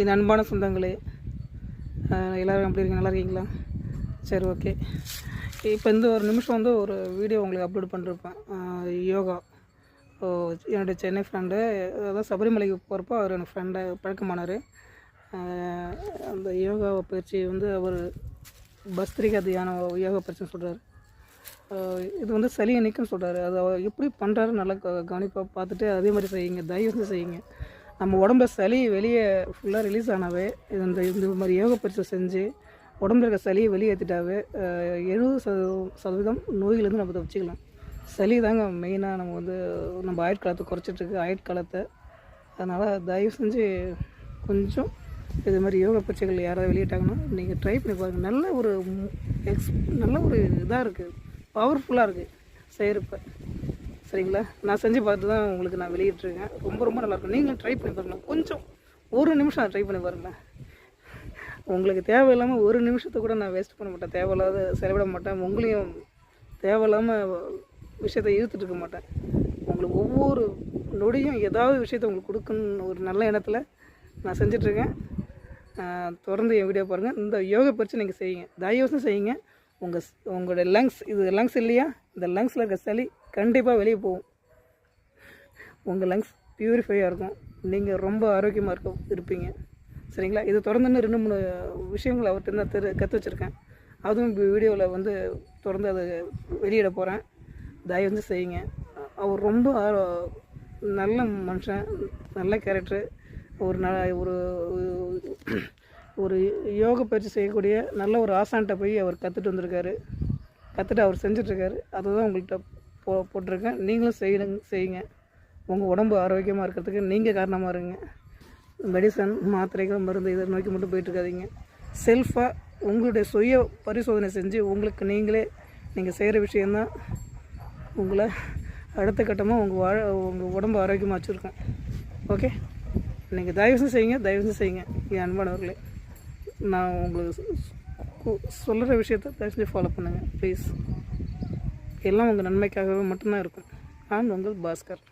என் அன்பான சொந்தங்களே, எல்லோரும் எப்படி இருக்கீங்க? நல்லா இருக்கீங்களா? சரி, ஓகே. இப்போ இந்த ஒரு நிமிஷம் வந்து ஒரு வீடியோ உங்களுக்கு அப்லோட் பண்ணிருப்பேன். யோகா என்னுடைய சென்னை ஃப்ரெண்டு, அதாவது சபரிமலைக்கு போகிறப்போ அவர் எனக்கு ஃப்ரெண்டை பழக்கமானார். அந்த யோகா பயிற்சி வந்து அவர் பஸ்திரிகா தியானம் யோகா பயிற்சின்னு சொல்கிறார். இது வந்து சளியை நிற்கும்னு சொல்கிறாரு. அது அவர் எப்படி பண்ணுறாரு நல்லா கவனிப்பாக பார்த்துட்டு அதே மாதிரி செய்யுங்க, தயவு செஞ்சு செய்யுங்க. நம்ம உடம்புல சளி வெளியே ஃபுல்லாக ரிலீஸ் ஆனாவே இந்த மாதிரி யோகா பயிற்சி செஞ்சு உடம்புல இருக்க சளியை வெளியேற்றிட்டாவே 70% நோய்லேருந்து நம்ம தப்பிச்சிக்கலாம். சளி தாங்க மெயினாக நம்ம ஆயுட்காலத்தை குறைச்சிட்ருக்கு, ஆயுட்காலத்தை. அதனால் தயவு செஞ்சு கொஞ்சம் இது மாதிரி யோகா பயிற்சிகள் யாராவது வெளியிட்டாங்கன்னா நீங்கள் ட்ரை பண்ணி பாருங்கள். நல்ல ஒரு இதாக இருக்குது, பவர்ஃபுல்லாக இருக்குது செய்கிறப்ப. சரிங்களா? நான் செஞ்சு பார்த்து தான் உங்களுக்கு நான் வெளியிட்ருக்கேன். ரொம்ப நல்லாயிருக்கும். நீங்களும் ட்ரை பண்ணி பாருங்கள். கொஞ்சம் ஒரு நிமிஷம் ட்ரை பண்ணி பாருங்களேன். உங்களுக்கு தேவையில்லாமல் ஒரு நிமிஷத்தை கூட நான் வேஸ்ட் பண்ண மாட்டேன், தேவையில்லாத செலவிட மாட்டேன், உங்களையும் தேவையில்லாமல் விஷயத்தை இழுத்துட்டு இருக்க மாட்டேன். உங்களுக்கு ஒவ்வொரு நொடியும் ஏதாவது விஷயத்தை உங்களுக்கு கொடுக்கணுன்னு ஒரு நல்ல எண்ணத்தில் நான் செஞ்சிட்ருக்கேன். தொடர்ந்து என் வீடியோ பாருங்கள். இந்த யோகா பயிற்சி நீங்கள் செய்யுங்க, தயவுசெய்து செய்யுங்க. உங்களோட லங்ஸ், இது லங்ஸ் இல்லையா, இந்த லங்ஸில் இருக்க சளி கண்டிப்பாக வெளியே போகும். உங்கள் லங்ஸ் ப்யூரிஃபையாக இருக்கும், நீங்கள் ரொம்ப ஆரோக்கியமாக இருப்பீங்க. சரிங்களா? இது தொடர்ந்து 2-3 விஷயங்கள் அவர்கிட்ட தான் கற்று வச்சுருக்கேன். அதுவும் வீடியோவில் வந்து தொடர்ந்து அதை வெளியிட போகிறேன். தயவு வந்து செய்யுங்க. அவர் ரொம்ப நல்ல மனுஷன், நல்ல கேரக்டரு. ஒரு யோகா பயிற்சி செய்யக்கூடிய நல்ல ஒரு ஆசான்கிட்ட போய் அவர் கற்றுட்டு வந்திருக்காரு, கற்றுட்டு அவர் செஞ்சிட்ருக்காரு. அதை தான் உங்கள்கிட்ட போட்டிருக்கேன். நீங்களும் செய்யுங்க. உங்கள் உடம்பு ஆரோக்கியமாக இருக்கிறதுக்கு நீங்கள் காரணமாக இருங்க. மெடிசன், மாத்திரைகள், மருந்து இதை நோக்கி மட்டும் போயிட்டுருக்காதீங்க. செல்ஃபாக உங்களுடைய சுய பரிசோதனை செஞ்சு உங்களுக்கு நீங்கள் செய்கிற விஷயந்தான் உங்களை அடுத்த கட்டமாக உங்கள் உடம்பு ஆரோக்கியமாக வச்சுருக்கோம். ஓகே, நீங்கள் தயவுசெய்து செய்யுங்க. என் அன்பானவர்களே, நான் உங்களுக்கு சொல்கிற விஷயத்தை தயவுசெய்து ஃபாலோ பண்ணுங்கள் ப்ளீஸ். எல்லாம் உங்கள் நன்மைக்காகவே மட்டும்தான் இருக்கும். நான் உங்கள் பாஸ்கர்.